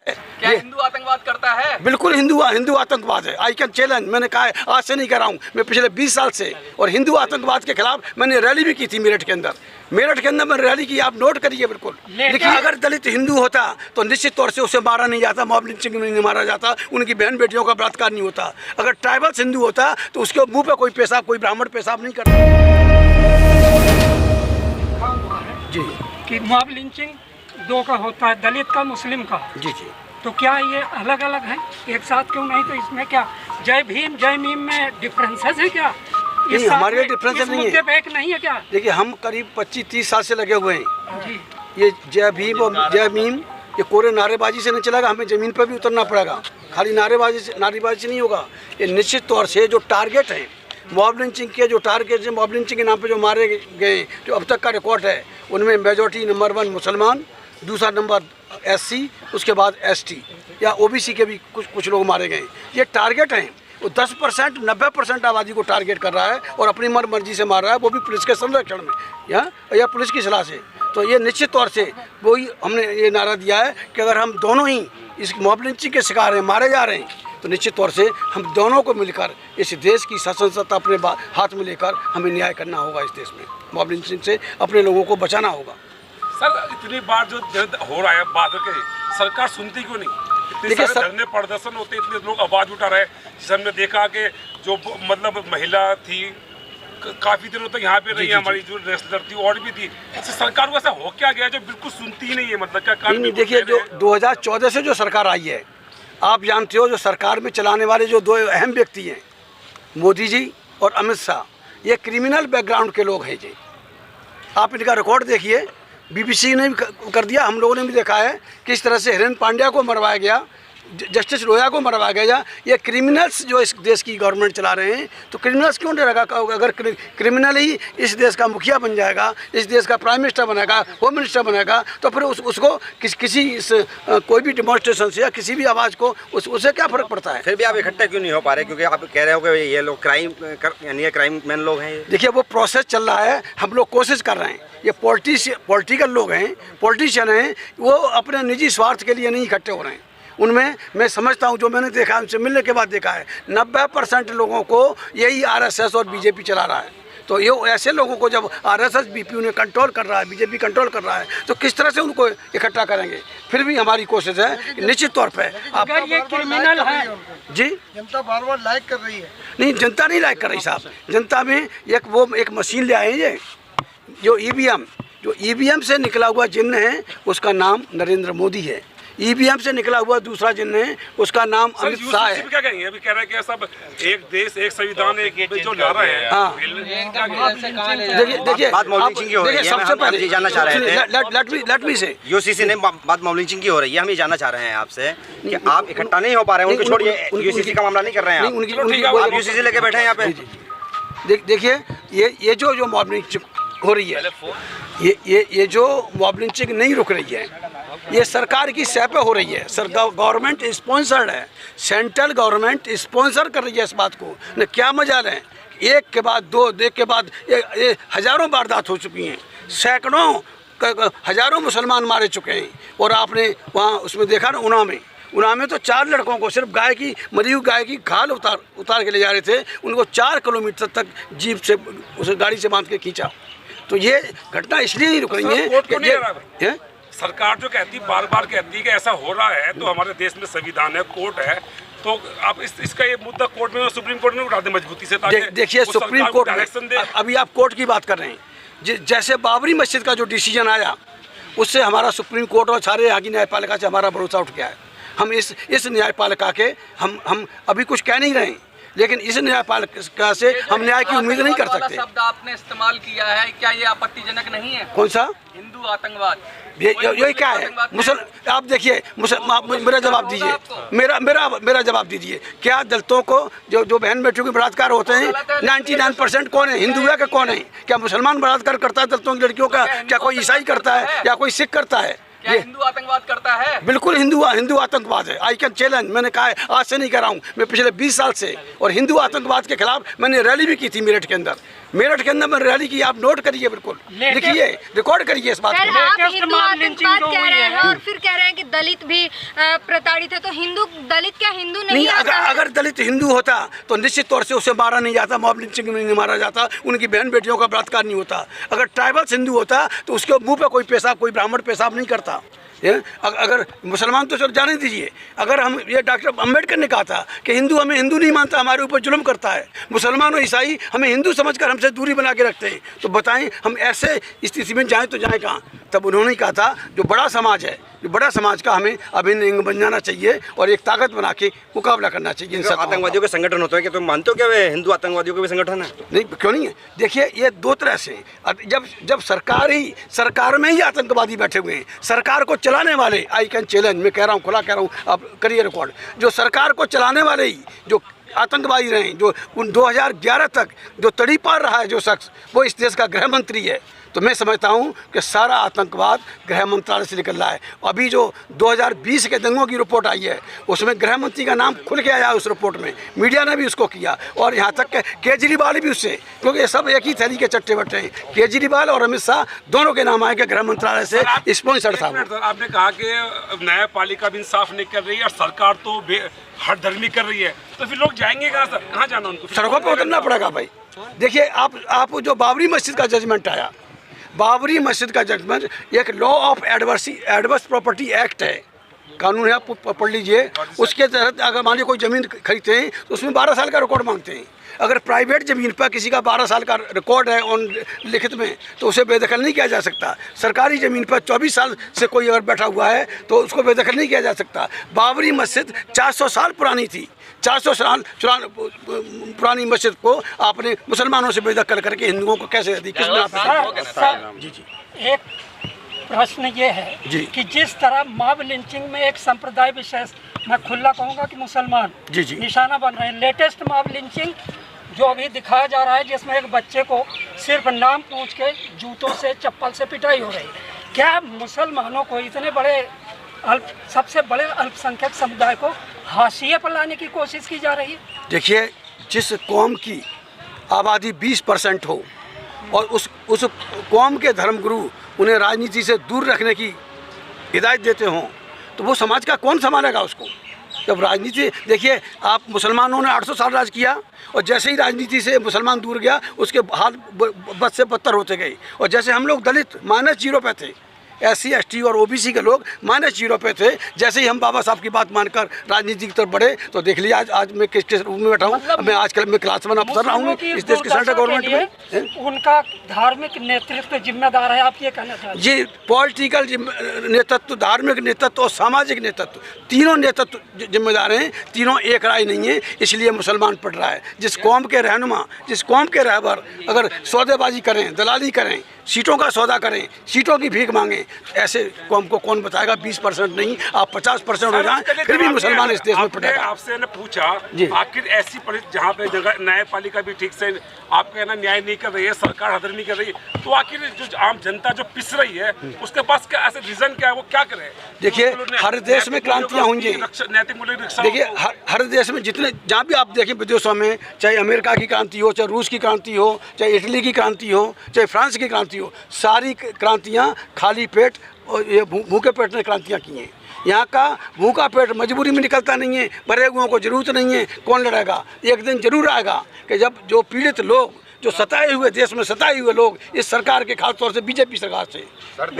क्या हिंदू आतंकवाद करता है? बिल्कुल हिंदू आतंकवाद है। आई कैन चैलेंज, मैंने कहा है, आज से नहीं कर रहा हूँ, मैं पिछले 20 साल से। और हिंदू आतंकवाद के खिलाफ मैंने रैली भी की थी मेरठ के अंदर मैंने रैली की, आप नोट करिए बिल्कुल। लेकिन अगर दलित हिंदू होता तो निश्चित तौर से उसे मारा नहीं जाता, मॉब लिंचिंग में नहीं मारा जाता, उनकी बहन बेटियों का बलात्कार नहीं होता। अगर ट्राइबल्स हिंदू होता तो उसके मुंह पे कोई पेशाब, कोई ब्राह्मण पेशाब नहीं करता। जी, कि मॉब लिंचिंग दो का होता है, दलित का, मुस्लिम का। जी जी। तो क्या ये अलग अलग है, एक साथ क्यों नहीं? तो इसमें क्या जय भीम जय मीम में डिफरेंसेस है क्या? नहीं, हमारे लिए डिफरेंसेस नहीं है। पे एक नहीं है क्या? देखिए, हम करीब 25-30 साल से लगे हुए हैं। जी। ये जय भीम और जय मीम ये कोरे नारेबाजी से नहीं चलेगा, हमें ज़मीन पर भी उतरना पड़ेगा। खाली नारेबाजी से नहीं होगा। ये निश्चित तौर से जो टारगेट है मॉब लिंचिंग के, जो टारगेट है मॉब लिंचिंग के नाम पे जो मारे गए, जो अब तक का रिकॉर्ड है, उनमें मेजॉरिटी नंबर 1 मुसलमान, दूसरा नंबर SC, उसके बाद ST या OBC के भी कुछ लोग मारे गए। ये टारगेट हैं, वो 10% 90% आबादी को टारगेट कर रहा है और अपनी मर्जी से मार रहा है, वो भी पुलिस के संरक्षण में या पुलिस की सलाह से। तो ये निश्चित तौर से वही हमने ये नारा दिया है कि अगर हम दोनों ही इस मॉब लिंचिंग के शिकार हैं, मारे जा रहे हैं, तो निश्चित तौर से हम दोनों को मिलकर इस देश की शासन सत्ता अपने हाथ में लेकर हमें न्याय करना होगा। इस देश में मॉब लिंचिंग से अपने लोगों को बचाना होगा। सर, इतनी बार जो हो रहा है बात के, सरकार सुनती क्यों नहीं? इतने सारे धरने प्रदर्शन होते, इतने लोग आवाज उठा रहे हैं। जैसे हमने देखा कि जो मतलब महिला थी काफी दिनों तक यहाँ पे रही, हमारी जो रेसलर थी और भी थी, सरकार को ऐसा हो क्या गया जो बिल्कुल सुनती ही नहीं है? मतलब क्या कारण? नहीं, देखिए, जो 2014 से जो सरकार आई है, आप जानते हो, जो सरकार में चलाने वाले जो 2 अहम व्यक्ति हैं, मोदी जी और अमित शाह, ये क्रिमिनल बैकग्राउंड के लोग हैं जी। आप इनका रिकॉर्ड देखिए, BBC ने भी कर दिया, हम लोगों ने भी देखा है किस तरह से हिरेन पांड्या को मरवाया गया, जस्टिस लोया को मरवाया गया। ये क्रिमिनल्स जो इस देश की गवर्नमेंट चला रहे हैं, तो क्रिमिनल्स क्यों डरेगा? अगर क्रिमिनल ही इस देश का मुखिया बन जाएगा, इस देश का प्राइम मिनिस्टर बनेगा, होम मिनिस्टर बनेगा, तो फिर उसको कोई भी डिमॉन्स्ट्रेशन से या किसी भी आवाज़ को उससे क्या फ़र्क पड़ता है? फिर भी आप इकट्ठे क्यों नहीं हो पा रहे? क्योंकि आप कह रहे हो कि ये लोग क्राइम मैन लोग हैं। देखिए, वो प्रोसेस चल रहा है, हम लोग कोशिश कर रहे हैं। ये पॉलिटिकल लोग हैं, पॉलिटिशियन हैं, वो अपने निजी स्वार्थ के लिए नहीं इकट्ठे हो रहे हैं। उनमें मैं समझता हूँ, जो मैंने देखा, उनसे मिलने के बाद देखा है, 90% लोगों को यही RSS और BJP चला रहा है। तो ये ऐसे लोगों को जब RSS BP उन्हें कंट्रोल कर रहा है, BJP कंट्रोल कर रहा है, तो किस तरह से उनको इकट्ठा करेंगे? फिर भी हमारी कोशिश है कि निश्चित तौर पे अगर ये क्रिमिनल है जी, जनता बार लाइक कर रही है। नहीं, जनता नहीं लाइक कर रही साहब। जनता में एक मशीन ले आए हैं, जो EVM से निकला हुआ जिन्न है, उसका नाम नरेंद्र मोदी है। EVM से निकला हुआ दूसरा जिन्न है, उसका नाम अमित शाह है। क्या कहेंगे? अभी कह रहे हैं कि सब एक देश एक संविधान एक जो ला रहे हैं। हाँ, देखिए, बात मॉब लिंचिंग की हो रही है, सबसे पहले जानना चाह रहे थे। लेट मी से UCC ने बात मॉब लिंचिंग की हो रही है, हम ये जानना चाह रहे हैं आपसे कि आप इकट्ठा नहीं हो पा रहे हैं। उनको छोड़िए, UCC का मामला नहीं कर रहे हैं आप UCC लेके बैठे हैं यहाँ पे। देखिए, ये जो मॉब लिंचिंग हो रही है, ये जो मॉब लिंचिंग नहीं रुक रही है, ये सरकार की सह पे हो रही है। गवर्नमेंट स्पॉन्सर्ड है, सेंट्रल गवर्नमेंट स्पॉन्सर कर रही है इस बात को। न क्या मजाल है, एक के बाद दो, एक के बाद ये हज़ारों वारदात हो चुकी हैं, सैकड़ों हज़ारों मुसलमान मारे चुके हैं। और आपने वहाँ उसमें देखा ना, उना में तो 4 लड़कों को सिर्फ मरी हुई गाय की खाल उतार के ले जा रहे थे, उनको 4 किलोमीटर तक जीप से उस गाड़ी से बांध के खींचा। तो ये घटना इसलिए नहीं रुक रही है। सरकार जो कहती, बार बार कहती है कि ऐसा हो रहा है, तो हमारे देश में संविधान है, कोर्ट है, तो आप इसका ये मुद्दा कोर्ट में, सुप्रीम कोर्ट में उठा दें मजबूती से। देखिए, सुप्रीम कोर्ट में अभी आप कोर्ट की बात कर रहे हैं, जैसे बाबरी मस्जिद का जो डिसीजन आया, उससे हमारा सुप्रीम कोर्ट और सारे यहाँ की न्यायपालिका से हमारा भरोसा उठ गया है। हम इस न्यायपालिका के हम अभी कुछ कह नहीं रहे हैं, लेकिन इस न्यायपालिका से हम न्याय की उम्मीद नहीं कर सकते। शब्द आपने इस्तेमाल किया है, क्या ये आपत्तिजनक नहीं है? कौन सा? हिंदू आतंकवाद। ये क्या है? आप देखिए, मेरा जवाब दीजिए, मेरा जवाब दीजिए। क्या दलितों को जो बहन बेटियों के बलात्कार होते हैं, 99% कौन है? हिंदू है कि कौन है? क्या मुसलमान बलात्कार करता है दलितों की लड़कियों का? क्या कोई ईसाई करता है या कोई सिख करता है? क्या हिंदू आतंकवाद करता है? बिल्कुल हिंदू आतंकवाद है। आई कैन चैलेंज, मैंने कहा है, आज से नहीं कर रहा हूँ, मैं पिछले 20 साल से। और हिंदू आतंकवाद के खिलाफ मैंने रैली भी की थी मेरठ के अंदर मेरठ के अंदर मैंने रैली की, आप नोट करिए, बिल्कुल लिखिए, रिकॉर्ड करिए इस बात सर, को। आप हिंदू आतंकवाद कह रहे हैं और फिर कह रहे हैं कि दलित भी प्रताड़ित है, तो हिंदू दलित क्या हिंदू नहीं आता है? अगर दलित हिंदू होता तो निश्चित तौर से उसे मारा नहीं जाता, मॉब लिंचिंग में नहीं मारा जाता, उनकी बहन बेटियों का बलात्कार नहीं होता। अगर ट्राइबल्स हिंदू होता तो उसके मुंह पे कोई पेशाब, कोई ब्राह्मण पेशाब नहीं करता। अगर मुसलमान तो चलो जाने दीजिए, अगर हम ये डॉक्टर अम्बेडकर ने कहा था कि हिंदू हमें हिंदू नहीं मानता, हमारे ऊपर जुल्म करता है, मुसलमान और ईसाई हमें हिंदू समझकर हमसे दूरी बना के रखते हैं, तो बताएं हम ऐसे स्थिति में जाएं तो जाएं कहाँ। तब उन्होंने कहा था जो बड़ा समाज है, जो बड़ा समाज का हमें अभिन्न अंग बन जाना चाहिए और एक ताकत बना के मुकाबला करना चाहिए इन सब आतंकवादियों के संगठन होते हैं कि तुम मानते हो क्या वे हिंदू आतंकवादियों के भी संगठन है? नहीं, क्यों नहीं है। देखिए ये दो तरह से, जब सरकार में ही आतंकवादी बैठे हुए हैं, सरकार को चलाने वाले, आई कैन चैलेंज, मैं कह रहा हूँ, खुला कह रहा हूँ, आप करिए रिकॉर्ड, जो सरकार को चलाने वाले ही जो आतंकवादी रहे, जो उन 2011 तक जो तड़ी पार रहा है जो शख्स, वो इस देश का गृह मंत्री है, तो मैं समझता हूँ कि सारा आतंकवाद गृह मंत्रालय से निकल रहा है। अभी जो 2020 के दंगों की रिपोर्ट आई है उसमें गृह मंत्री का नाम खुल के आया है उस रिपोर्ट में, मीडिया ने भी उसको किया, और यहाँ तक कि केजरीवाल भी उससे, क्योंकि ये सब एक ही थैली के चट्टे बट्टे हैं। केजरीवाल और अमित शाह दोनों के नाम आए कि गृह मंत्रालय से स्पॉन्सर था। आपने कहा कि न्यायपालिका भी इंसाफ नहीं कर रही है और सरकार तो हठधर्मी कर रही है, तो फिर लोग जाएंगे कहाँ सर? कहाँ जाना उनको? सड़कों पर उतरना पड़ेगा भाई। देखिए आप जो बाबरी मस्जिद का जजमेंट आया, बाबरी मस्जिद का जजमेंट एक law of adverse property act है, कानून है, आप पढ़ लीजिए। उसके तहत अगर मान लीजिए कोई ज़मीन खरीदते हैं तो उसमें 12 साल का रिकॉर्ड मांगते हैं। अगर प्राइवेट ज़मीन पर किसी का 12 साल का रिकॉर्ड है ऑन लिखित में तो उसे बेदखल नहीं किया जा सकता। सरकारी ज़मीन पर 24 साल से कोई अगर बैठा हुआ है तो उसको बेदखल नहीं किया जा सकता। बाबरी मस्जिद 400 साल पुरानी थी, 400 साल पुरानी मस्जिद को आपने मुसलमानों से बेदखल करके हिंदुओं को कैसे दी? किस जी एक प्रश्न ये है कि जिस तरह मॉब लिंचिंग में एक संप्रदाय विशेष, मैं खुला कहूँगा कि मुसलमान निशाना बन रहे हैं। लेटेस्ट मॉब लिंचिंग जो अभी दिखाया जा रहा है जिसमें एक बच्चे को सिर्फ नाम पूछ के जूतों से, चप्पल से पिटाई हो रही है, क्या मुसलमानों को, इतने बड़े सबसे बड़े अल्पसंख्यक समुदाय को हाशिए पर लाने की कोशिश की जा रही है? देखिए, जिस कौम की आबादी 20% हो और उस कौम के धर्मगुरु उन्हें राजनीति से दूर रखने की हिदायत देते हों तो वो समाज का कौन संभालेगा उसको? जब राजनीति, देखिए आप मुसलमानों ने 800 साल राज किया और जैसे ही राजनीति से मुसलमान दूर गया उसके हाल बद से बदतर होते गए। और जैसे हम लोग दलित -0 पे थे, SC ST और OBC के लोग -0 पे थे, जैसे ही हम बाबा साहब की बात मानकर राजनीति की तरफ बढ़े तो देख लिया आज मैं किस रूप में बैठा हूँ। मैं आजकल मैं क्लास 1 अफसर रहा हूँ इस देश की सेंट्रल गवर्नमेंट में। उनका धार्मिक नेतृत्व जिम्मेदार है, आप ये कहना चाहते हैं? जी, पॉलिटिकल नेतृत्व, धार्मिक नेतृत्व और सामाजिक नेतृत्व, तीनों नेतृत्व जिम्मेदार हैं, तीनों एक राय नहीं है, इसलिए मुसलमान पढ़ रहा है। जिस कौम के रहनुमा, जिस कौम के रहबर अगर सौदेबाजी करें, दलाली करें, सीटों का सौदा करें, सीटों की भीख मांगें, ऐसे कौम को कौन बताएगा? 20% नहीं, आप 50% हो जाएं फिर भी मुसलमान इस देश में पड़ेगा। आपसे ने पूछा आखिर ऐसी परिस्थिति जहाँ पे जगह न्यायपालिका भी ठीक से आप कहना न्याय नहीं कर रही है, सरकार हदरमी कर रही है, तो आखिर जो आम जनता जो पिस रही है उसके पास क्या ऐसे रीजन क्या है, वो क्या करे? देखिए, हर देश में क्रांतियाँ होंगी। नैतिक मूल्य, देखिए हर देश में जितने, जहाँ भी आप देखें विदेशों में, चाहे अमेरिका की क्रांति हो, चाहे रूस की क्रांति हो, चाहे इटली की क्रांति हो, चाहे फ्रांस की क्रांति हो, सारी क्रांतियाँ खाली पेट और ये भूखे पेट ने क्रांतियाँ की हैं। यहाँ का भूखा पेट मजबूरी में निकलता नहीं है, भरे हुओं को जरूरत नहीं है, कौन लड़ेगा? एक दिन जरूर आएगा कि जब जो पीड़ित लोग, जो सताए हुए, देश में सताए हुए लोग इस सरकार के, खासतौर से बीजेपी सरकार से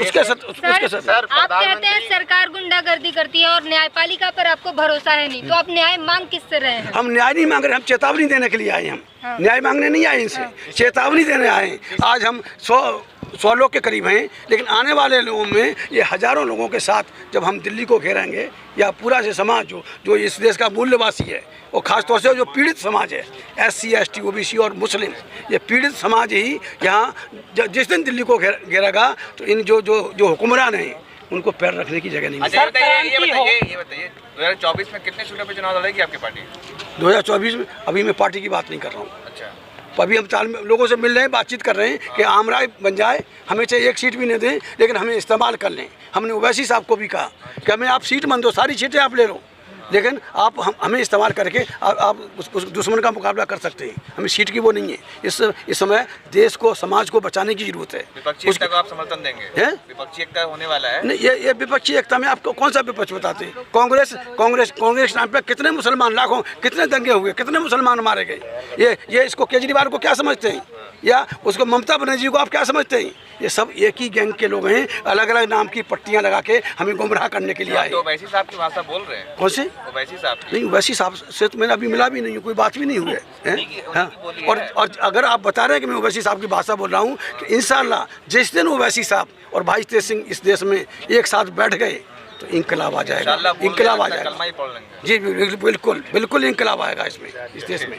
उसके साथ आप कहते हैं सरकार गुंडागर्दी करती है और न्यायपालिका पर आपको भरोसा है नहीं, तो आप न्याय मांग किससे रहे हैं? हम न्याय नहीं मांग रहे, हम चेतावनी देने के लिए आए हैं। हम न्याय मांगने नहीं आए, इनसे चेतावनी देने आए हैं। आज हम 100 लोग के करीब हैं, लेकिन आने वाले लोगों में ये हज़ारों लोगों के साथ जब हम दिल्ली को घेरेंगे, या पूरा से समाज जो इस देश का मूल्यवासी है, और ख़ासतौर से जो पीड़ित समाज है, SC ST OBC और मुस्लिम, ये पीड़ित समाज ही यहाँ जिस दिन दिल्ली को घेरेगा तो इन जो हुक्मरान हैं उनको पैर रखने की जगह नहीं मिलेगी। ये बताइए 2024 में कितने सीटों पे चुनाव लड़ेगी आपकी पार्टी? 2024 में अभी मैं पार्टी की बात नहीं कर रहा हूँ। अच्छा, अभी हम लोगों से मिल रहे हैं, बातचीत कर रहे हैं कि आम राय बन जाए, हमें चाहे एक सीट भी नहीं दें लेकिन हमें इस्तेमाल कर लें। हमने ओवैसी साहब को भी कहा कि हमें आप सीट मन दो, सारी सीटें आप ले लो, लेकिन आप हमें इस्तेमाल करके आप उस दुश्मन का मुकाबला कर सकते हैं। हमें सीट की वो नहीं है। इस समय देश को, समाज को बचाने की जरूरत है। विपक्षी एकता को आप समर्थन देंगे? विपक्षी एकता होने वाला है? नहीं, ये विपक्षी एकता में आपको कौन सा विपक्ष बताते हैं? कांग्रेस नाम पे कितने मुसलमान, लाखों, कितने दंगे हुए, कितने मुसलमान मारे गए। ये इसको केजरीवाल को क्या समझते हैं, या उसको ममता बनर्जी को आप क्या समझते हैं? ये सब एक ही गैंग के लोग हैं, अलग अलग नाम की पट्टियां लगा के हमें गुमराह करने के लिए आए। तो ओवैसी साहब की भाषा बोल रहे हैं? कौन से ओवैसी साहब? नहीं, ओवैसी साहब से तो मैंने अभी मिला भी नहीं, कोई बात भी नहीं हुई है। हाँ, और अगर आप बता रहे हैं कि मैं ओवैसी साहब की भाषा बोल रहा हूँ, कि इंशाल्लाह जिस दिन ओवैसी साहब और भाई तेज सिंह इस देश में एक साथ बैठ गए तो इंकलाब आ जाएगा। इंकलाब आ जाएगा जी, बिल्कुल बिल्कुल इंकलाब आएगा इसमें, इस देश में।